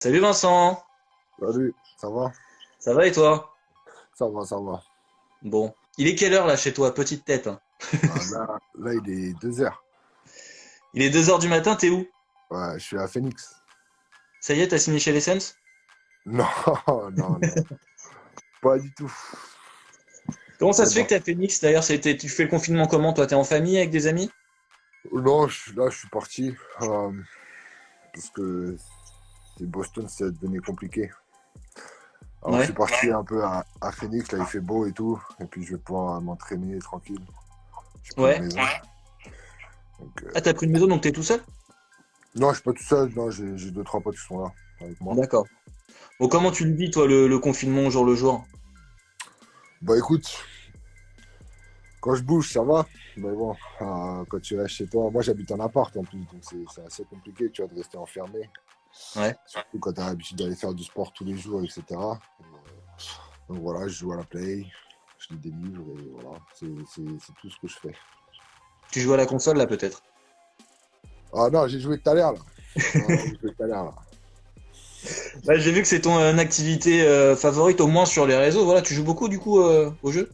Salut Vincent, Salut, ça va? ça va et toi? Ça va, ça va. Bon, il est quelle heure là chez toi, petite tête, hein? Là, il est 2 heures. Il est 2 heures du matin, t'es où? Ouais, je suis à Phoenix. Ça y est, t'as signé chez les Suns? Non, non, non, pas du tout. Comment ça Mais se fait bon. que t'as Phoenix d'ailleurs? Tu fais le confinement comment toi? T'es en famille avec des amis? Non, là, je suis parti parce que Boston, ça devenait compliqué. Alors, je suis Ouais. parti un peu à Phoenix, là, il fait beau et tout. Et puis, je vais pouvoir m'entraîner tranquille. J'ai pris une Ouais. maison. Donc, Ah, t'as pris une maison donc t'es tout seul? non, je suis pas tout seul. Non, j'ai deux, trois potes qui sont là avec moi. D'accord. Bon, comment tu le vis toi le confinement au jour le jour? Bah, écoute, quand je bouge, ça va. Mais bon, quand tu restes chez toi, moi j'habite en appart en plus, donc c'est assez compliqué, tu vois, de rester enfermé. Ouais. Surtout quand tu as l'habitude d'aller faire du sport tous les jours, etc. Donc voilà, je joue à la play, je lis des livres et voilà, c'est tout ce que je fais. Tu joues à la console là peut-être? Ah non, j'ai joué tout à l'heure là. Non, j'ai joué tout à l'heure là. Bah, j'ai vu que c'est ton activité favorite au moins sur les réseaux. Voilà, tu joues beaucoup du coup au jeu?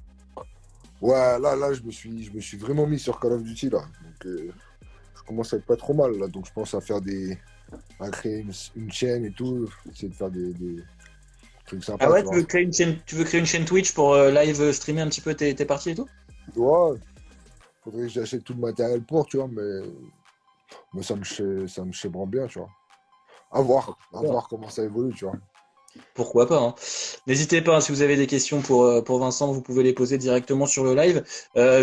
Ouais, là, je me suis vraiment mis sur Call of Duty là. Donc je commence à être pas trop mal là. Donc je pense à créer une chaîne et tout, essayer de faire des trucs Ah sympas, ouais, tu vois. tu veux créer une chaîne Twitch pour live streamer un petit peu tes parties et tout? Ouais, faudrait que j'achète tout le matériel pour, tu vois, mais ça me chébranle bien, tu vois. À voir comment ça évolue, tu vois. Pourquoi pas, hein. N'hésitez pas, hein, si vous avez des questions pour Vincent, vous pouvez les poser directement sur le live.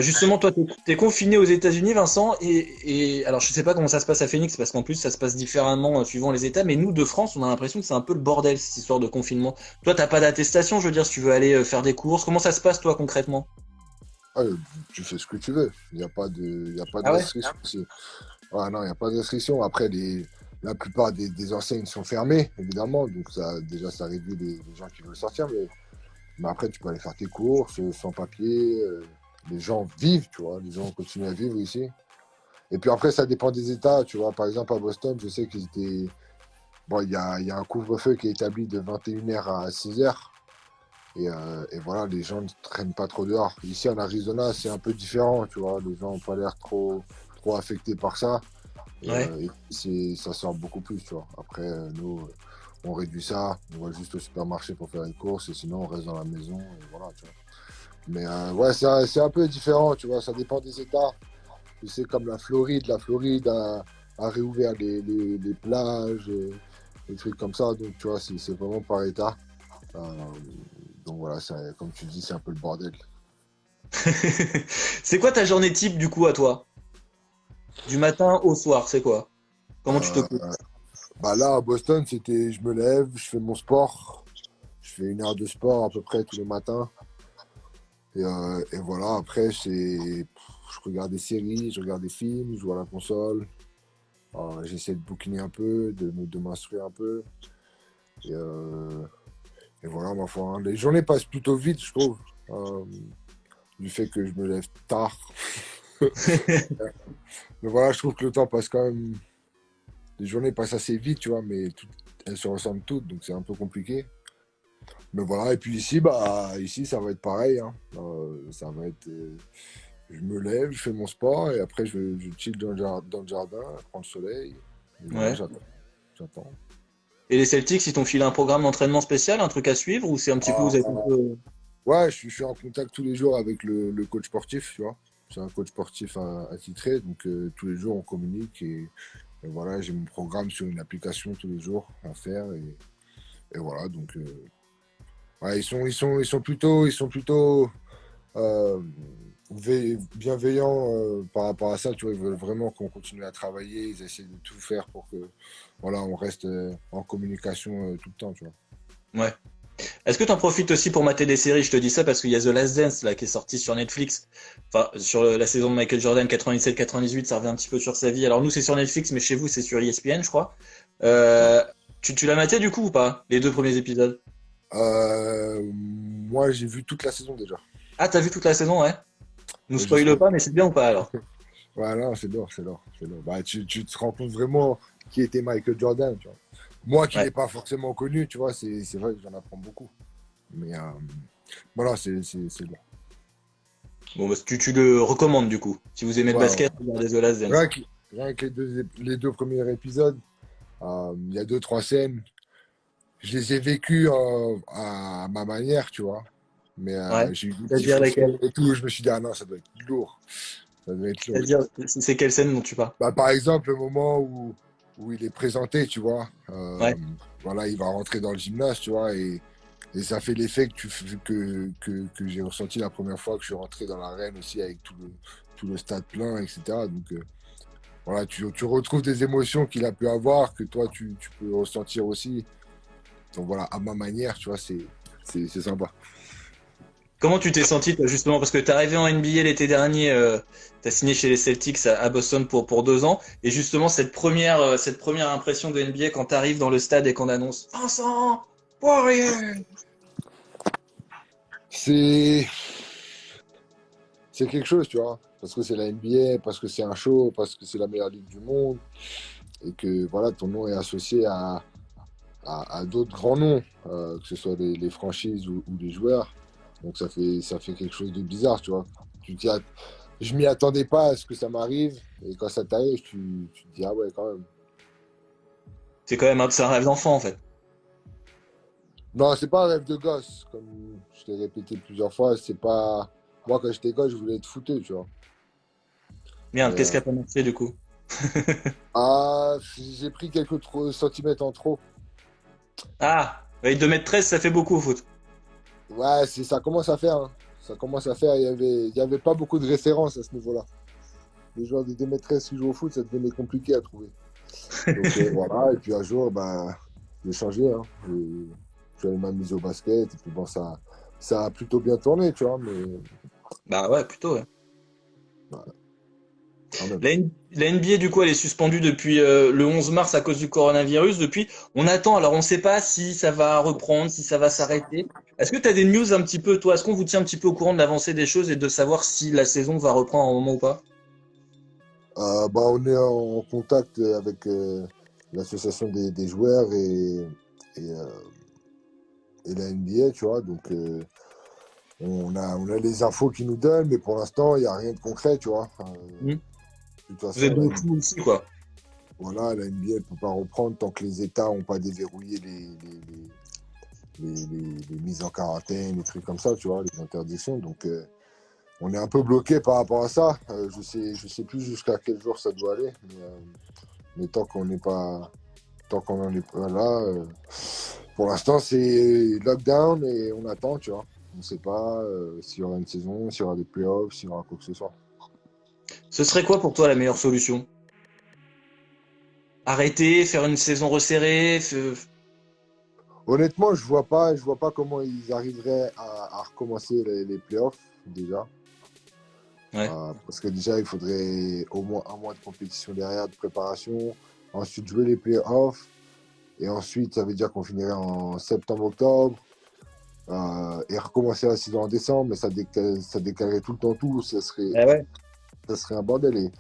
Justement, toi, t'es confiné aux États-Unis, Vincent, et alors je sais pas comment ça se passe à Phoenix, parce qu'en plus ça se passe différemment suivant les États, mais nous de France, on a l'impression que c'est un peu le bordel cette histoire de confinement. Toi, t'as pas d'attestation, je veux dire, si tu veux aller faire des courses, comment ça se passe toi concrètement? Ah, tu fais ce que tu veux. Il y a pas de Ah ouais? restriction ici. Ah non, il n'y a pas de restriction. Après, la plupart des enseignes sont fermées, évidemment. Donc, déjà, ça réduit les gens qui veulent sortir. Mais après, tu peux aller faire tes courses sans papier. Les gens vivent, tu vois. Les gens continuent à vivre ici. Et puis après, ça dépend des États. Tu vois, par exemple, à Boston, je sais qu'ils étaient. Bon, il y a un couvre-feu qui est établi de 21h à 6h. Et voilà, les gens ne traînent pas trop dehors. Ici en Arizona, c'est un peu différent, tu vois. Les gens n'ont pas l'air trop affectés par ça. Ouais. Ça sort beaucoup plus, tu vois. Après, nous, on réduit ça. On va juste au supermarché pour faire les courses. Et sinon, on reste dans la maison. Et voilà, tu vois. Mais ouais, c'est un peu différent, tu vois. Ça dépend des États. Tu sais, comme la Floride a réouvert les plages, des trucs comme ça. Donc, tu vois, c'est vraiment par État. Euh, donc voilà, comme tu dis, c'est un peu le bordel. C'est quoi ta journée type du coup à toi? Du matin au soir, c'est quoi? Comment tu Euh, t'occupes? Bah là, à Boston, je me lève, je fais mon sport. Je fais 1 heure de sport à peu près tous les matins. Et voilà, après, je regarde des séries, je regarde des films, je joue à la console. J'essaie de bouquiner un peu, de m'instruire un peu. Et, euh, et voilà, ma foi, hein. Les journées passent plutôt vite, je trouve. euh, du fait que je me lève tard. Mais voilà, je trouve que le temps passe quand même. Les journées passent assez vite, tu vois, mais elles se ressemblent toutes, donc c'est un peu compliqué. Mais voilà, et puis ici, ici, ça va être pareil, hein. Ça va être. Je me lève, je fais mon sport, et après, je chill dans le jardin, je prends le soleil. Et voilà, Ouais. j'attends. Et les Celtics, ils t'ont filé un programme d'entraînement spécial, un truc à suivre, ou c'est un petit peu, vous êtes un peu... Ouais, je suis en contact tous les jours avec le coach sportif, tu vois. C'est un coach sportif attitré, donc tous les jours, on communique, et voilà, j'ai mon programme sur une application tous les jours à faire, et voilà, donc. Ouais, ils sont plutôt euh, bienveillants par rapport à ça. Tu vois, ils veulent vraiment qu'on continue à travailler. Ils essaient de tout faire pour que, voilà, on reste en communication tout le temps, tu vois. Ouais. Est-ce que t'en profites aussi pour mater des séries? Je te dis ça parce qu'il y a The Last Dance, là, qui est sorti sur Netflix. Enfin, sur la saison de Michael Jordan 97-98, ça revient un petit peu sur sa vie. Alors nous, c'est sur Netflix, mais chez vous, c'est sur ESPN, je crois. Euh, tu l'as maté du coup ou pas? Les deux premiers épisodes? Moi, j'ai vu toute la saison déjà. Ah, t'as vu toute la saison, ouais? Nous Ouais, j'ai spoile spoil. pas, mais c'est bien ou pas alors? Ouais, non, c'est lourd, c'est lourd, c'est lourd. Bah, tu te rends compte vraiment qui était Michael Jordan, tu vois. Moi qui ne Ouais. l'ai pas forcément connu, tu vois, c'est vrai que j'en apprends beaucoup. Mais voilà, c'est bon. Bon, bah, tu le recommandes du coup. Si vous aimez le Ouais, ouais. basket, regardez The Last Rien Dance. que, rien que les deux premiers épisodes, il y a deux, trois scènes. Je les ai vécues à ma manière, tu vois. Mais Ouais. j'ai eu des petits C'est-à-dire frissons lesquels? et tout. Je me suis dit, ah non, ça doit être lourd. Ça doit être lourd. C'est-à-dire, c'est quelle scène dont tu parles? Bah, par exemple, le moment où il est présenté, tu vois. Ouais. Voilà, il va rentrer dans le gymnase, tu vois. Et ça fait l'effet que j'ai ressenti la première fois que je suis rentré dans l'arène aussi avec tout le stade plein, etc. Donc, voilà, tu retrouves des émotions qu'il a pu avoir, que toi, tu peux ressentir aussi. Donc voilà, à ma manière, tu vois, c'est sympa. Comment tu t'es senti toi, justement parce que t'es arrivé en NBA l'été dernier, t'as signé chez les Celtics à Boston pour 2 ans et justement cette première impression de NBA quand t'arrives dans le stade et qu'on annonce Vincent Poirier. C'est c'est quelque chose, tu vois, parce que c'est la NBA, parce que c'est un show, parce que c'est la meilleure ligue du monde et que voilà, ton nom est associé à d'autres grands noms, que ce soit les franchises ou les joueurs. Donc ça fait quelque chose de bizarre, tu vois. Tu t'y att- Je m'y attendais pas à ce que ça m'arrive et quand ça t'arrive, tu te dis ah ouais quand même. C'est quand même c'est un rêve d'enfant en fait. Non, c'est pas un rêve de gosse, comme je t'ai répété plusieurs fois. C'est pas. Moi, quand j'étais gosse, je voulais être footeux, tu vois. Merde, Mais, qu'est-ce qui a pas marché du coup? j'ai pris quelques centimètres en trop. Ah, avec 2,13 m, ça fait beaucoup au foot. Ouais, ça commence à faire. Hein. Ça commence à faire. Il y avait pas beaucoup de références à ce niveau-là. Les joueurs de 2m13 qui jouent au foot, ça devenait compliqué à trouver. Donc voilà, et puis un jour, bah, j'ai changé. Hein. Je suis allé m'amuser au basket, et puis bon, ça a plutôt bien tourné, tu vois, mais Bah ouais, plutôt. Ouais. voilà, quand même. La NBA, du coup, elle est suspendue depuis le 11 mars à cause du coronavirus. Depuis, on attend. Alors, on ne sait pas si ça va reprendre, si ça va s'arrêter. Est-ce que tu as des news un petit peu, toi? Est-ce qu'on vous tient un petit peu au courant de l'avancée des choses et de savoir si la saison va reprendre à un moment ou pas? Bah, on est en contact avec l'association des joueurs et, euh, et la NBA, tu vois, donc on a les infos qu'ils nous donnent, mais pour l'instant, il n'y a rien de concret, tu vois. Hmm. De toute Vous êtes façon, dans le flou aussi, quoi. voilà, la NBA ne peut pas reprendre tant que les États n'ont pas déverrouillé les mises en quarantaine, les trucs comme ça, tu vois, les interdictions. Donc, on est un peu bloqué par rapport à ça. Je sais plus jusqu'à quel jour ça doit aller, mais tant qu'on n'en est pas là, pour l'instant, c'est lockdown et on attend, tu vois. On ne sait pas s'il y aura une saison, s'il y aura des playoffs, s'il y aura quoi que ce soit. Ce serait quoi pour toi la meilleure solution? Arrêter, faire une saison resserrée? Honnêtement, je vois pas comment ils arriveraient à recommencer les playoffs déjà. Ouais. Parce que déjà, il faudrait au moins un mois de compétition derrière, de préparation. Ensuite, jouer les playoffs. Et ensuite, ça veut dire qu'on finirait en septembre-octobre. Et recommencer la saison en décembre. Mais ça décalerait tout le temps tout. Ah ouais. Ça serait un bordel.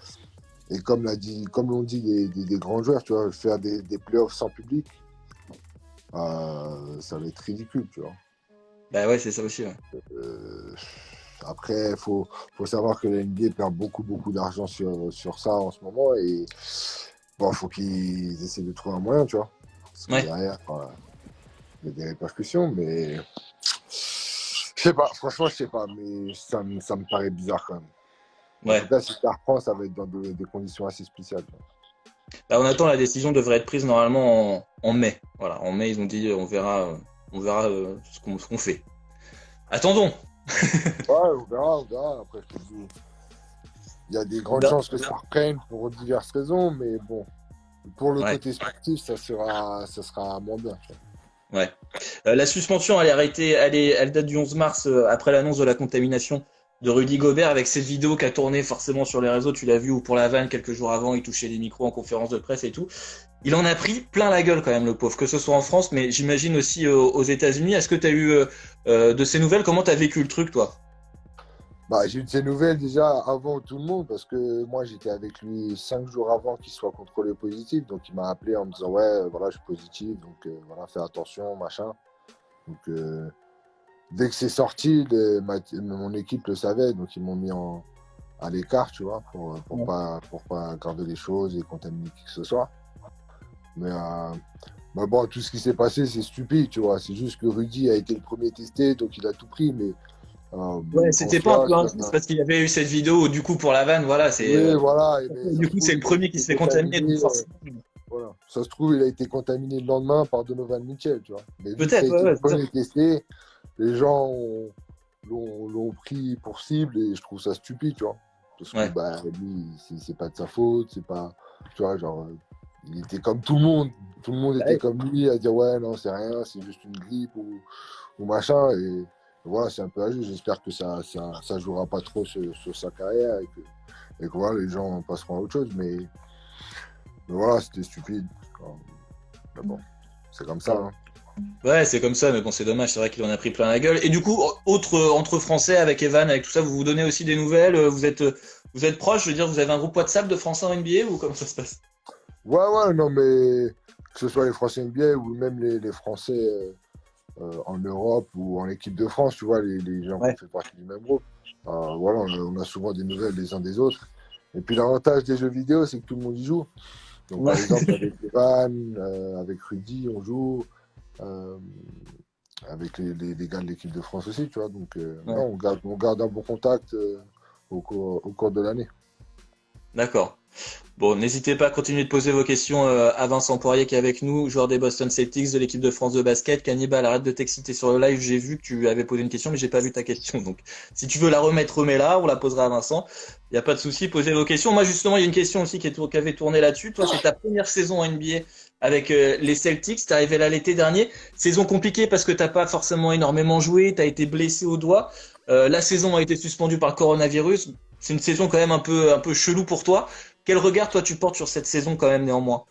Et comme l'ont dit des grands joueurs, tu vois, faire des playoffs sans public, ça va être ridicule, tu vois. Bah ouais, c'est ça aussi. Ouais. Euh, Après, faut savoir que la NBA perd beaucoup, beaucoup d'argent sur ça en ce moment. Et bon, faut qu'ils essaient de trouver un moyen, tu vois. Parce que Ouais. derrière, il y a des répercussions, mais je sais pas, franchement, je sais pas, mais ça me paraît bizarre quand même. En Ouais. tout cas, si ça reprend, ça va être dans des conditions assez spéciales. Tu vois. Là, on attend, la décision devrait être prise normalement en mai. Voilà, en mai, ils ont dit on verra ce qu'on fait. Attendons. Ouais, on verra, on verra. Après, je te dis, il y a des grandes chances que ça reprenne pour diverses raisons, mais bon, pour le Ouais. côté sportif, ça sera moins bien. Tu vois. Ouais. La suspension, elle date du 11 mars après l'annonce de la contamination de Rudy Gobert avec cette vidéo qui a tourné forcément sur les réseaux, tu l'as vu, ou pour la vanne quelques jours avant, il touchait les micros en conférence de presse et tout. Il en a pris plein la gueule quand même, le pauvre, que ce soit en France, mais j'imagine aussi aux États-Unis. Est-ce que tu as eu de ces nouvelles? Comment tu as vécu le truc, toi? Bah, j'ai eu de ses nouvelles déjà avant tout le monde parce que moi j'étais avec lui 5 jours avant qu'il soit contrôlé positif. Donc il m'a appelé en me disant ouais voilà je suis positif donc voilà fais attention machin. Donc dès que c'est sorti, mon équipe le savait donc ils m'ont mis à l'écart tu vois pour pas garder les choses et contaminer qui que ce soit. Mais bon tout ce qui s'est passé c'est stupide tu vois. C'est juste que Rudy a été le premier testé donc il a tout pris mais Ouais, en c'était pas un soi, peu injuste parce qu'il y avait eu cette vidéo où, du coup, pour la vanne, voilà, oui, voilà, et ben, ça du se coup, c'est trouve, le il a premier qui été se fait contaminer, donc contaminé. forcément. Voilà. Ça se trouve, il a été contaminé le lendemain par Donovan Mitchell, tu vois. Mais vu que ça a Peut-être, été le ouais, c'est ça. premier testé, les gens l'ont pris pour cible et je trouve ça stupide, tu vois. Parce que Ouais. bah, lui, c'est pas de sa faute, c'est pas. Tu vois, genre, il était comme tout le monde. Tout le monde Bah était ouais. comme lui à dire ouais, non, c'est rien, c'est juste une grippe ou machin. Et voilà, c'est un peu âgé. J'espère que ça jouera pas trop sur sa carrière et que voilà, les gens passeront à autre chose. Mais voilà, c'était stupide. Mais bon, c'est comme ça. Ouais, Hein. ouais, c'est comme ça, mais bon, c'est dommage, c'est vrai qu'il en a pris plein la gueule. Et du coup, autre, entre Français, avec Evan, avec tout ça, vous vous donnez aussi des nouvelles, vous êtes proches, je veux dire, vous avez un groupe WhatsApp de Français en NBA ou comment ça se passe? Ouais, ouais, non, mais que ce soit les Français NBA ou même les Français en Europe ou en équipe de France, tu vois, les gens qui Ouais. font partie du même groupe. Voilà, on a souvent des nouvelles les uns des autres. Et puis l'avantage des jeux vidéo, c'est que tout le monde y joue. Donc Ouais. par exemple, avec Evan, avec Rudy, on joue. euh, avec les gars de l'équipe de France aussi, tu vois. Donc Ouais. non, on garde un bon contact au cours de l'année. D'accord. Bon, n'hésitez pas à continuer de poser vos questions à Vincent Poirier qui est avec nous, joueur des Boston Celtics de l'équipe de France de basket. Cannibal, arrête de t'exciter sur le live. J'ai vu que tu avais posé une question, mais j'ai pas vu ta question. Donc, si tu veux la remettre, remets-la. On la posera à Vincent. Il n'y a pas de souci. Posez vos questions. Moi, justement, il y a une question aussi qui avait tourné là-dessus. Toi, c'est ta première saison en NBA avec les Celtics. T'es arrivé là l'été dernier. Saison compliquée parce que t'as pas forcément énormément joué. T'as été blessé au doigt. La saison a été suspendue par le coronavirus. C'est une saison quand même un peu chelou pour toi. Quel regard toi tu portes sur cette saison quand même néanmoins?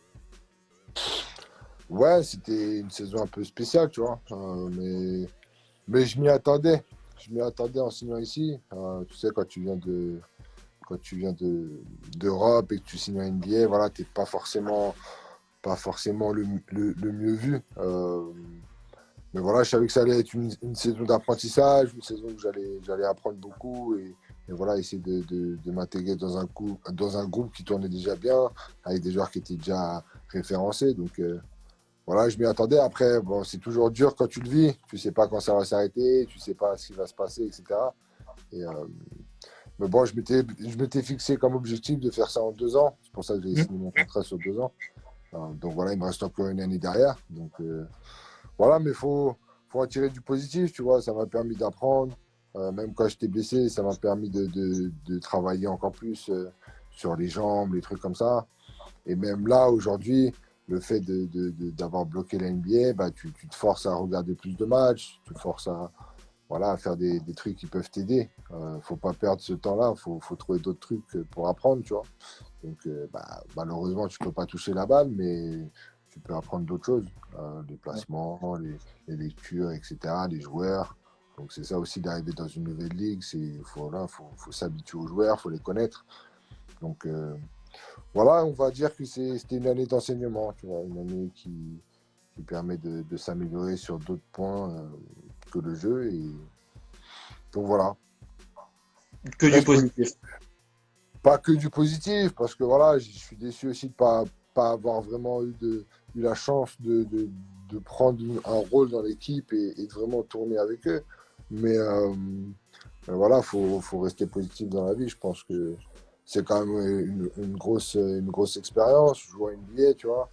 Ouais, c'était une saison un peu spéciale, tu vois. Mais je m'y attendais. Je m'y attendais en signant ici. Tu sais, quand tu viens d'Europe et que tu signes en NBA, voilà, t'es pas forcément le mieux vu. Mais voilà, je savais que ça allait être une saison d'apprentissage, une saison où j'allais apprendre beaucoup et voilà, essayer de m'intégrer dans un groupe qui tournait déjà bien, avec des joueurs qui étaient déjà référencés. Donc voilà, je m'y attendais. Après, bon, c'est toujours dur quand tu le vis. Tu sais pas quand ça va s'arrêter, tu sais pas ce qui va se passer, etc. Et, mais bon, je m'étais fixé comme objectif de faire ça en 2 ans. C'est pour ça que j'ai signé mon contrat sur 2 ans. Donc voilà, il me reste encore une année derrière. Donc voilà, mais faut en tirer du positif, tu vois. Ça m'a permis d'apprendre. Même quand j'étais blessé, ça m'a permis de travailler encore plus sur les jambes, les trucs comme ça. Et même là, aujourd'hui, le fait d'avoir bloqué la NBA, bah, tu te forces à regarder plus de matchs, tu te forces voilà, à faire des trucs qui peuvent t'aider. Faut pas perdre ce temps-là, faut trouver d'autres trucs pour apprendre, tu vois. Donc, bah, malheureusement, tu peux pas toucher la balle, mais tu peux apprendre d'autres choses. Les placements, les lectures, etc., les joueurs. Donc, c'est ça aussi d'arriver dans une nouvelle ligue. Faut s'habituer aux joueurs, faut les connaître. Donc, voilà, on va dire que c'était une année d'enseignement, tu vois, une année qui permet de s'améliorer sur d'autres points que le jeu. Et donc, voilà. Que du Reste positif. pas que du positif, parce que voilà, je suis déçu aussi de pas avoir vraiment eu la chance de prendre un rôle dans l'équipe et de vraiment tourner avec eux. Mais voilà, faut rester positif dans la vie. Je pense que c'est quand même une grosse expérience. Je joue à NBA, tu vois.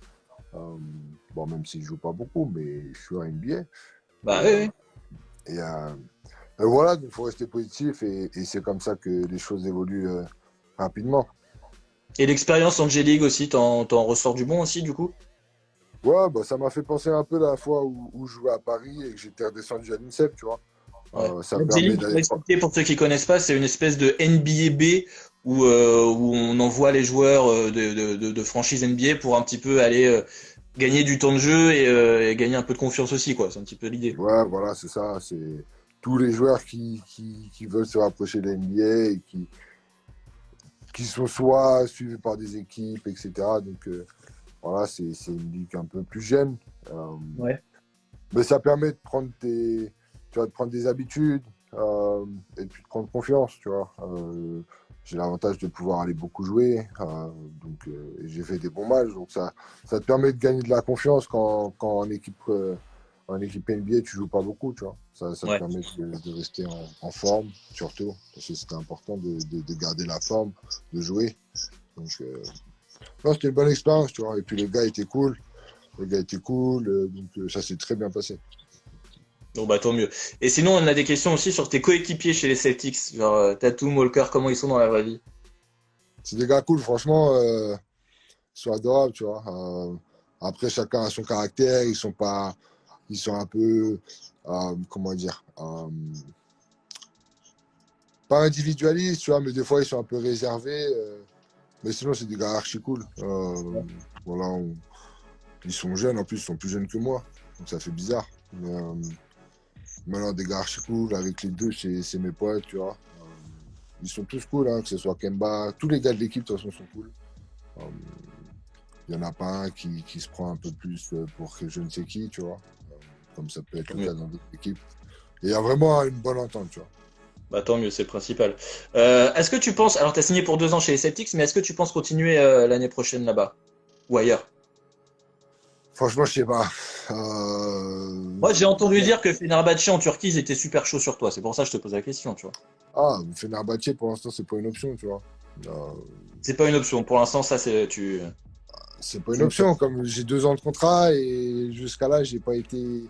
Bon, même si je joue pas beaucoup, mais je suis à NBA. Bah Et, oui, oui. et, et voilà, donc il faut rester positif et c'est comme ça que les choses évoluent rapidement. Et l'expérience Angélique aussi, t'en ressors du bon aussi du coup? Ouais, bah, ça m'a fait penser un peu la fois où je jouais à Paris et que j'étais redescendu à l'INSEP, tu vois. Ouais. Ça me permet Angélique, pour d'aller. expliquer pour ceux qui connaissent pas, c'est une espèce de NBA B où on envoie les joueurs de franchise NBA pour un petit peu aller gagner du temps de jeu et gagner un peu de confiance aussi, quoi. C'est un petit peu l'idée. Ouais, voilà, c'est ça. tous les joueurs qui veulent se rapprocher de la NBA et qui sont soit suivis par des équipes, etc. Donc voilà, c'est une ligue un peu plus jeune. Ouais. Mais ça permet de prendre tu vois, de prendre des habitudes et puis de prendre confiance, tu vois. J'ai l'avantage de pouvoir aller beaucoup jouer, donc j'ai fait des bons matchs, donc ça te permet de gagner de la confiance quand en équipe NBA tu joues pas beaucoup, tu vois. Ça te Ouais. permet de rester en forme, surtout, parce que c'était important de garder la forme, de jouer. Donc non, c'était une bonne expérience, tu vois. Et puis les gars étaient cool, donc ça s'est très bien passé. Bon, bah, tant mieux. Et sinon, on a des questions aussi sur tes coéquipiers chez les Celtics, genre Tatum, Walker, comment ils sont dans la vraie vie? C'est des gars cool, franchement, ils sont adorables, tu vois. Après, chacun a son caractère, ils sont un peu, comment dire, pas individualistes, tu vois, mais des fois, ils sont un peu réservés. Mais sinon, c'est des gars archi cool. Voilà, ils sont jeunes, en plus, ils sont plus jeunes que moi, donc ça fait bizarre. Mais maintenant, des gars archi cool, avec les deux, c'est mes potes, tu vois. Ils sont tous cool, hein, que ce soit Kemba, tous les gars de l'équipe, de toute façon, sont cool. Euh, Il n'y en a pas un qui se prend un peu plus pour que je ne sais qui, tu vois. Comme ça peut être Tant le mieux. cas dans d'autres équipes. Et il y a vraiment une bonne entente, tu vois. Bah, tant mieux, c'est le principal. Est-ce que tu penses, alors tu as signé pour 2 ans chez les Celtics, mais est-ce que tu penses continuer l'année prochaine là-bas? Ou ailleurs? Franchement, je sais pas. Moi, j'ai entendu dire que Fenerbahçe en Turquie, ils étaient super chauds sur toi. C'est pour ça que je te pose la question, tu vois. Ah, Fenerbahçe, pour l'instant, c'est pas une option, tu vois. C'est pas une option. Pour l'instant, ça, c'est tu. C'est pas une C'est une option. Comme j'ai 2 ans de contrat et jusqu'à là, j'ai pas été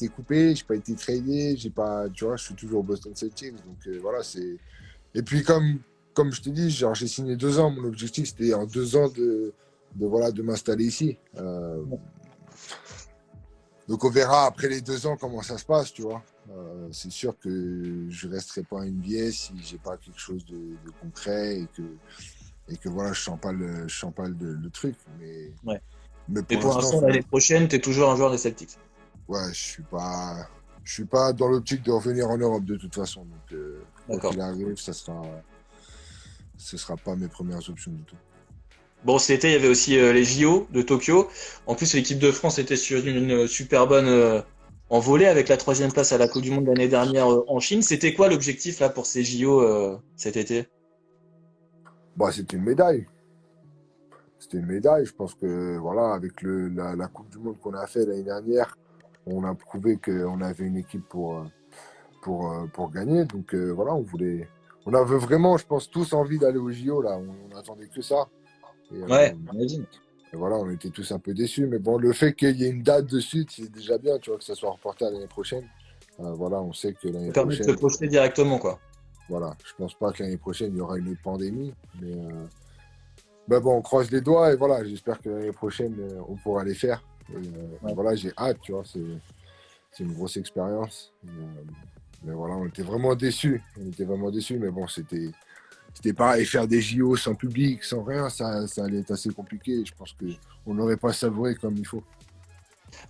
coupé, j'ai pas été tradé, j'ai pas, tu vois, je suis toujours au Boston Celtics. Donc voilà, c'est. Et puis comme je te dis, genre j'ai signé 2 ans. Mon objectif c'était en 2 ans voilà, de m'installer ici. Donc on verra après les 2 ans comment ça se passe, tu vois. C'est sûr que je resterai pas en NBA si j'ai pas quelque chose de concret et que voilà, je sens pas le truc. Ouais. Mais Mais pour pour l'instant, l'instant, l'année prochaine, t'es toujours un joueur des Celtics. ouais, je suis pas dans l'optique de revenir en Europe de toute façon. Donc quoi D'accord. qu'il arrive, ce sera pas mes premières options du tout. Bon, cet été, il y avait aussi les JO de Tokyo. En plus, l'équipe de France était sur une super bonne envolée avec la troisième place à la Coupe du Monde l'année dernière en Chine. C'était quoi l'objectif là pour ces JO cet été? Bah, c'était une médaille. C'était une médaille. Je pense que voilà, avec la Coupe du Monde qu'on a fait l'année dernière, on a prouvé qu'on avait une équipe pour gagner. Donc voilà, on avait vraiment, je pense, tous envie d'aller au JO là. On attendait que ça. Et, Ouais, j'imagine. et voilà, on était tous un peu déçus. Mais bon, le fait qu'il y ait une date dessus, c'est déjà bien, tu vois, que ça soit reporté à l'année prochaine. Voilà, on sait que l'année Ça permet de se prochaine, projeter directement, quoi. voilà, je pense pas que l'année prochaine il y aura une autre pandémie. Mais bon, on croise les doigts et voilà, j'espère que l'année prochaine on pourra les faire. Et Ouais. voilà, j'ai hâte, tu vois, c'est une grosse expérience. Mais voilà, on était vraiment déçus. On était vraiment déçus, mais bon, c'était pareil, faire des JO sans public, sans rien, ça allait être assez compliqué. Je pense qu'on n'aurait pas savouré comme il faut.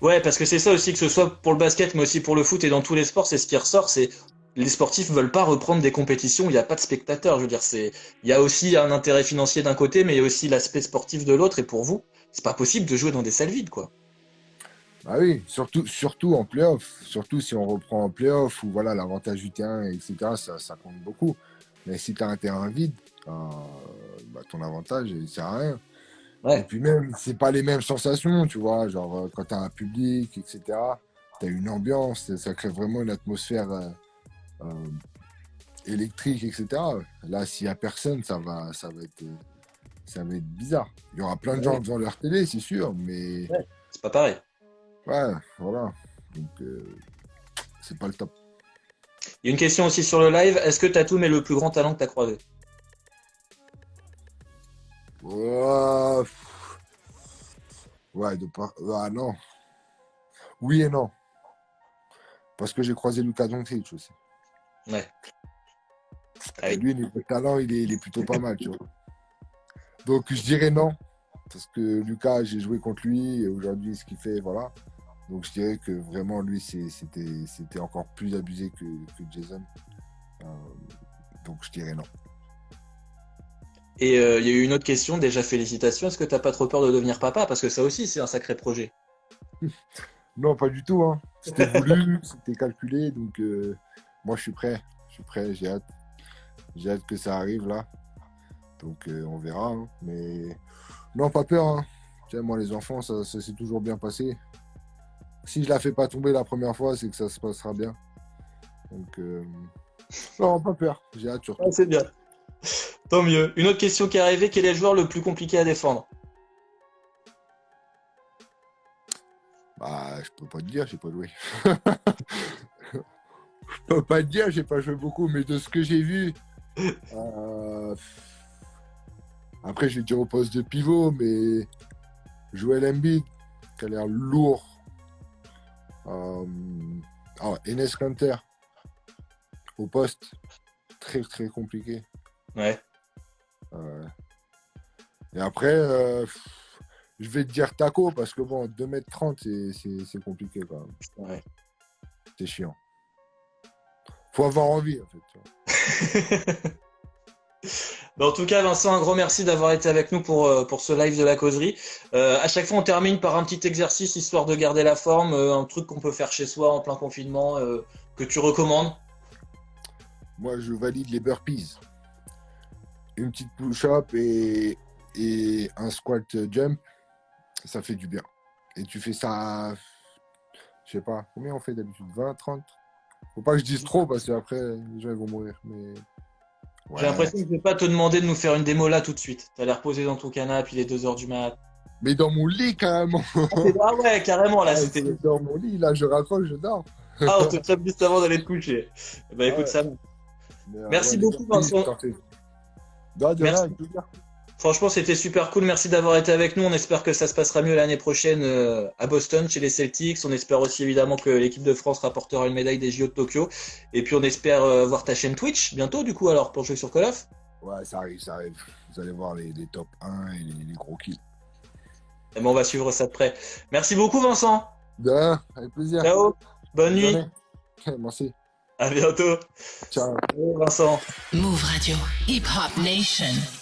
Ouais, parce que c'est ça aussi, que ce soit pour le basket, mais aussi pour le foot et dans tous les sports, c'est ce qui ressort, c'est les sportifs veulent pas reprendre des compétitions où il n'y a pas de spectateurs. Je veux dire, il y a aussi un intérêt financier d'un côté, mais il y a aussi l'aspect sportif de l'autre. Et pour vous, c'est pas possible de jouer dans des salles vides, quoi. Ah oui, surtout en playoff. Surtout si on reprend en playoff, où voilà, l'avantage du terrain, etc., ça compte beaucoup. Mais si tu as un terrain vide, bah, ton avantage, il sert à rien. Et Ouais. puis même, c'est pas les mêmes sensations, tu vois, genre quand tu as un public, etc., tu as une ambiance, ça crée vraiment une atmosphère euh, électrique, etc. Là, s'il y a personne, ça va être bizarre. Il y aura plein de gens Ouais, devant leur télé, c'est sûr, mais ouais. C'est pas pareil. ouais, voilà. Donc, c'est pas le top. Il y a une question aussi sur le live. Est-ce que Tatum est le plus grand talent que tu as croisé? Ouais, ouais, ah, non. Oui et non. Parce que j'ai croisé Luka Doncic aussi. Ouais. Ah Et oui. lui, niveau talent, il est plutôt pas mal, tu vois. Donc, je dirais non. Parce que Lucas, j'ai joué contre lui et aujourd'hui, ce qu'il fait, voilà. Donc je dirais que vraiment lui c'était encore plus abusé que Jason. Euh, donc je dirais non. Et il y a eu une autre question, déjà félicitations, est-ce que t'as pas trop peur de devenir papa? Parce que ça aussi c'est un sacré projet. Non, pas du tout, hein. C'était voulu, c'était calculé, donc moi je suis prêt, j'ai hâte que ça arrive là. Donc on verra, hein. Mais non, pas peur, hein. Tiens, moi les enfants, ça s'est toujours bien passé. Si je la fais pas tomber la première fois, c'est que ça se passera bien. Donc non, pas peur, j'ai hâte surtout. Ah, c'est bien. Tant mieux. Une autre question qui est arrivée, quel est le joueur le plus compliqué à défendre? Bah, je peux pas te dire, j'ai pas joué. Je peux pas te dire, j'ai pas joué beaucoup, mais de ce que j'ai vu. euh, Après, je vais dire au poste de pivot, mais Joel Embiid, qui a l'air lourd. Enes Kanter, au poste, très très compliqué. Ouais. Et après, je vais te dire Taco, parce que bon, 2,30 m, c'est compliqué quand même. Ouais. C'est chiant. Faut avoir envie, en fait. Tu vois. Bah, en tout cas, Vincent, un gros merci d'avoir été avec nous pour ce live de la causerie. À chaque fois, on termine par un petit exercice histoire de garder la forme, un truc qu'on peut faire chez soi en plein confinement, que tu recommandes. Moi, je valide les burpees. Une petite push-up et un squat jump, ça fait du bien. Et tu fais ça, je sais pas, combien on fait d'habitude? 20, 30? Faut pas que je dise trop parce qu'après, les gens ils vont mourir. Mais J'ai ouais. l'impression que je vais pas te demander de nous faire une démo là tout de suite. T'as l'air posé dans ton canapé, il est 2 heures du mat. Mais dans mon lit, carrément. Ah ouais, carrément, là, Ah, c'était... c'est dans mon lit, là, je raccroche, je dors. Ah, on te traite juste avant d'aller te coucher. Bah Ah écoute, ouais. ça va. Mais, Merci ouais, les beaucoup, burpees, Vincent. t'en fais. De rien, Merci. avec plaisir. Franchement, c'était super cool. Merci d'avoir été avec nous. On espère que ça se passera mieux l'année prochaine à Boston chez les Celtics. On espère aussi évidemment que l'équipe de France rapportera une médaille des JO de Tokyo. Et puis on espère voir ta chaîne Twitch bientôt du coup alors pour jouer sur Call of. Ouais, ça arrive, ça arrive. Vous allez voir les top 1 et les gros kills. Et bon, on va suivre ça de près. Merci beaucoup Vincent. De rien, avec plaisir. Ciao. Bonne nuit. Journée. Merci. À bientôt. Ciao. Ciao, Vincent. Move Radio, Hip Hop Nation.